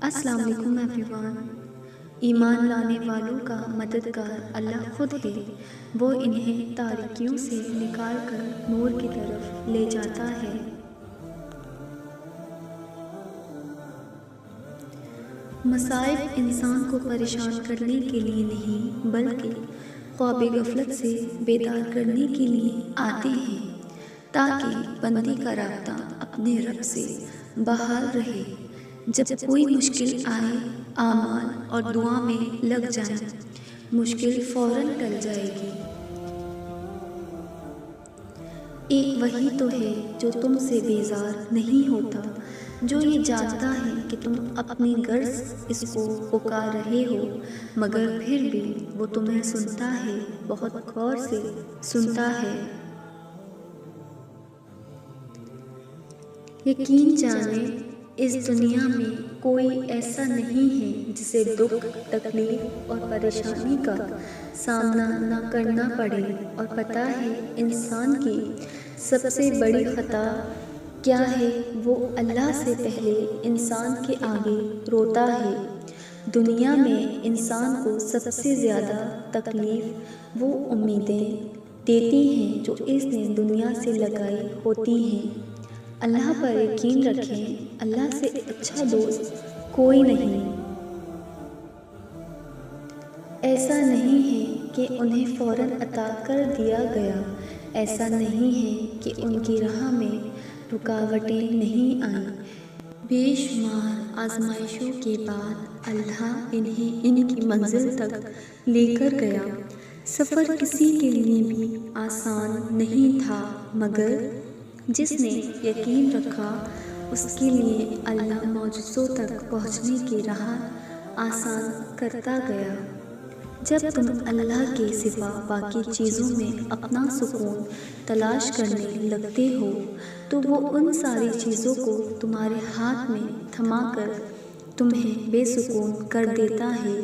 السلام علیکم every one. ایمان لانے والوں کا مددگار اللہ خود ہے، وہ انہیں تاریکیوں سے نکال کر نور کی طرف لے جاتا ہے۔ مصائب انسان کو پریشان کرنے کے لیے نہیں بلکہ خواب غفلت سے بیدار کرنے کے لیے آتے ہیں، تاکہ بندے کا رابطہ اپنے رب سے بحال رہے۔ جب کوئی مشکل آئے، اعمال اور دعا میں لگ جائیں، مشکل فوراً ٹل جائے گی۔ ایک وہی تو ہے جو تم سے بیزار نہیں ہوتا، جو یہ جانتا ہے کہ تم اپنی غرض اس کو پکار رہے ہو، مگر پھر بھی وہ تمہیں سنتا ہے، بہت غور سے سنتا ہے۔ یقین جانیں، اس دنیا میں کوئی ایسا نہیں ہے جسے دکھ، تکلیف اور پریشانی کا سامنا نہ کرنا پڑے، اور پتہ ہے انسان کی سب سے بڑی خطا کیا ہے؟ وہ اللہ سے پہلے انسان کے آگے روتا ہے۔ دنیا میں انسان کو سب سے زیادہ تکلیف وہ امیدیں دیتی ہیں جو اس نے دنیا سے لگائی ہوتی ہیں۔ اللہ پر یقین رکھیں، اللہ سے اچھا دوست کوئی نہیں۔ ایسا نہیں ہے کہ انہیں فوراً عطا کر دیا گیا، ایسا نہیں ہے کہ ان کی راہ میں رکاوٹیں نہیں آئیں۔ بے شمار آزمائشوں کے بعد اللہ انہیں ان کی منزل تک لے کر گیا۔ سفر کسی کے لیے بھی آسان نہیں تھا، مگر جس نے یقین رکھا اس کے لیے اللہ معجزوں تک پہنچنے کی راہ آسان کرتا گیا۔ جب تم اللہ کے سوا باقی چیزوں میں اپنا سکون تلاش کرنے لگتے ہو تو وہ ان ساری چیزوں کو تمہارے ہاتھ میں تھما کر تمہیں بے سکون کر دیتا ہے۔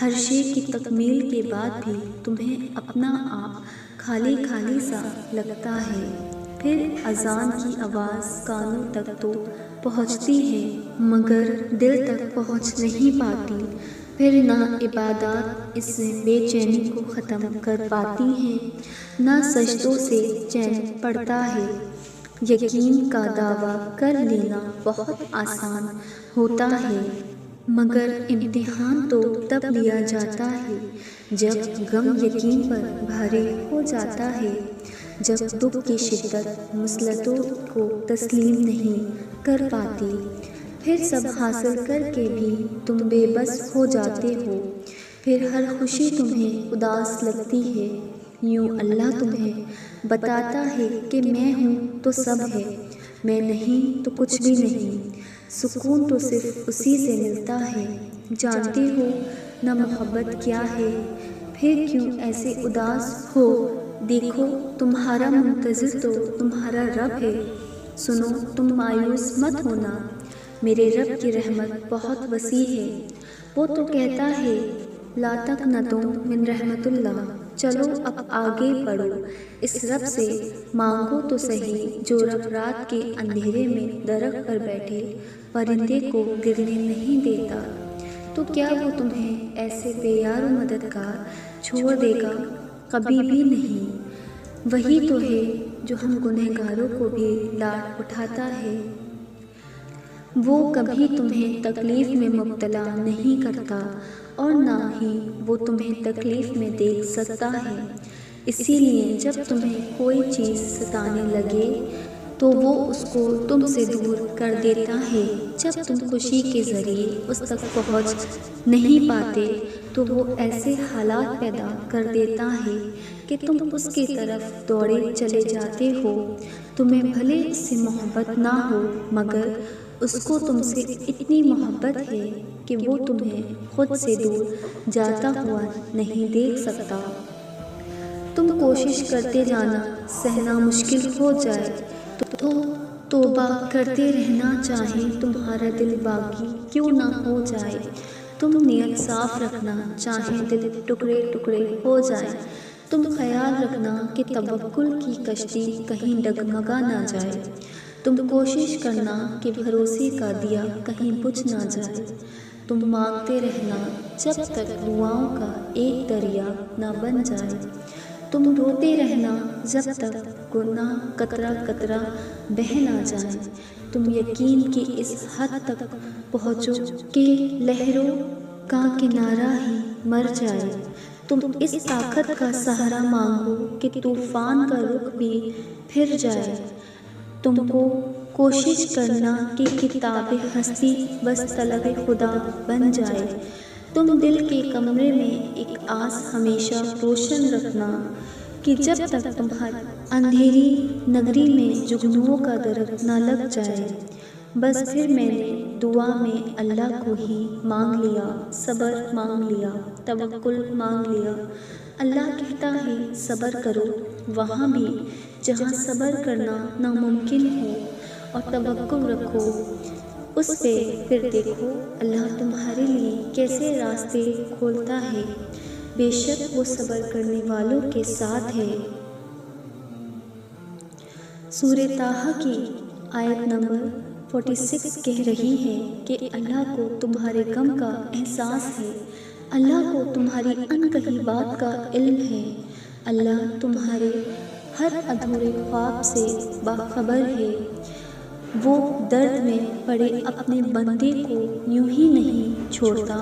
ہر شے کی تکمیل کے بعد بھی تمہیں اپنا آپ خالی خالی سا لگتا ہے۔ پھر اذان کی آواز کانوں تک تو پہنچتی ہے مگر دل تک پہنچ نہیں پاتی، پھر نہ عبادات اس سے بے چینی کو ختم کر پاتی ہیں، نہ سجدوں سے چین پڑتا ہے۔ یقین کا دعویٰ کر لینا بہت آسان ہوتا ہے، مگر امتحان تو تب لیا جاتا ہے جب غم یقین پر بھاری ہو جاتا ہے، جب دکھ کی شدت مسلطوں کو تسلیم نہیں کر پاتی۔ پھر سب حاصل کر کے بھی تم بے بس ہو جاتے ہو، پھر ہر خوشی تمہیں اداس لگتی ہے۔ یوں اللہ تمہیں بتاتا ہے کہ میں ہوں تو سب ہے، میں نہیں تو کچھ بھی نہیں۔ سکون تو صرف اسی سے ملتا ہے۔ جانتے ہو نہ محبت کیا ہے، پھر کیوں ایسے اداس ہو؟ دیکھو تمہارا منتظر تو تمہارا رب ہے، سنو تم مایوس مت ہونا، میرے رب کی رحمت بہت وسیع ہے۔ وہ تو کہتا ہے لا تقنطوا من رحمت اللہ، چلو اب آگے بڑھو، اس رب سے مانگو تو صحیح جو رب رات کے اندھیرے میں درخت پر بیٹھے پرندے کو گرنے نہیں دیتا۔ تو کیا وہ تمہیں ایسے بے یار و مددگار چھوڑ دے گا؟ کبھی بھی نہیں۔ وہی تو ہے جو ہم گنہگاروں کو بھی لاڈ اٹھاتا ہے۔ وہ کبھی تمہیں تکلیف میں مبتلا نہیں کرتا اور نہ ہی وہ تمہیں تکلیف میں دیکھ سکتا ہے۔ اسی لیے جب تمہیں کوئی چیز ستانے لگے تو وہ اس کو تم سے دور کر دیتا ہے۔ جب تم خوشی کے ذریعے اس تک پہنچ نہیں پاتے تو وہ ایسے حالات پیدا کر دیتا ہے کہ تم اس کی طرف دوڑے چلے جاتے ہو۔ تمہیں بھلے اس سے محبت نہ ہو مگر اس کو تم سے اتنی محبت ہے کہ وہ تمہیں خود سے دور جاتا ہوا نہیں دیکھ سکتا۔ تم کوشش کرتے جانا، سہنا مشکل ہو جائے تو توبہ کرتے رہنا، چاہے تمہارا دل باغی کیوں نہ ہو جائے۔ تم نیت صاف رکھنا، چاہے دل ٹکڑے ٹکڑے ہو جائے۔ تم خیال رکھنا کہ توکل کی کشتی کہیں ڈگمگا نہ جائے۔ تم کوشش کرنا کہ بھروسے کا دیا کہیں بجھ نہ جائے، تم مانگتے رہنا جب تک دعاؤں کا ایک دریا نہ بن جائے، تم روتے رہنا جب تک گناہ قطرہ قطرہ بہہ نہ جائے، تم یقین کی اس حد تک پہنچو کہ لہروں کا کنارہ ہی مر جائے، تم اس طاقت کا سہارا مانگو کہ طوفان کا رخ بھی پھر جائے، تم کو کوشش کرنا کہ کتاب ہستی بس طلب خدا بن جائے، تم دل کے کمرے میں ایک آس ہمیشہ روشن رکھنا کہ جب تک تمہاری اندھیری نگری میں جگنوؤں کا درخت نہ لگ جائے، بس پھر میں نے دعا میں اللہ کو ہی مانگ لیا، صبر مانگ لیا، توکل مانگ لیا۔ اللہ کہتا ہے صبر کرو وہاں بھی جہاں صبر کرنا ناممکن ہو، اور توکل رکھو اس پہ، پھر دیکھو اللہ تمہارے لیے کیسے راستے کھولتا ہے، بے شک وہ صبر کرنے والوں کے ساتھ ہے۔ سورہ طٰہٰ کی آیت نمبر 46 کہہ رہی ہے کہ اللہ کو تمہارے غم کا احساس ہے، اللہ کو تمہاری انکہی بات کا علم ہے، اللہ تمہارے ہر ادھورے خواب سے باخبر ہے، وہ درد میں پڑے اپنے بندے کو یوں ہی نہیں چھوڑتا،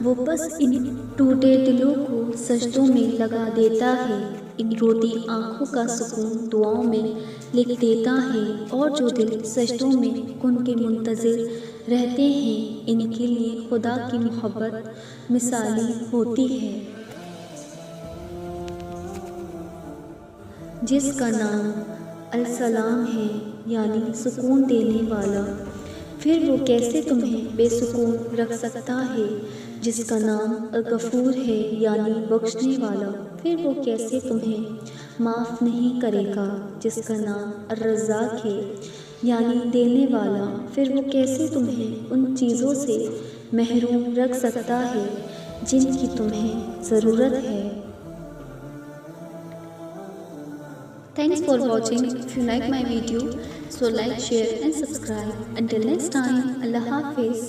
وہ بس ان ٹوٹے دلوں کو سجدوں میں لگا دیتا ہے، ان روتی آنکھوں کا سکون دعاؤں میں لکھ دیتا ہے، اور جو دل سجدوں میں کن کے منتظر رہتے ہیں ان کے لیے خدا کی محبت مثالی ہوتی ہے۔ جس کا نام السلام ہے یعنی سکون دینے والا، پھر وہ کیسے تمہیں بے سکون رکھ سکتا ہے؟ جس کا نام الغفور ہے یعنی بخشنے والا، پھر وہ کیسے تمہیں معاف نہیں کرے گا؟ جس کا نام الرزاق ہے یعنی دینے والا، پھر وہ کیسے تمہیں ان چیزوں سے محروم رکھ سکتا ہے جن کی تمہیں ضرورت ہے۔ Thanks for watching. If you like my video, so like, share and subscribe. Until next time, Allah Hafiz.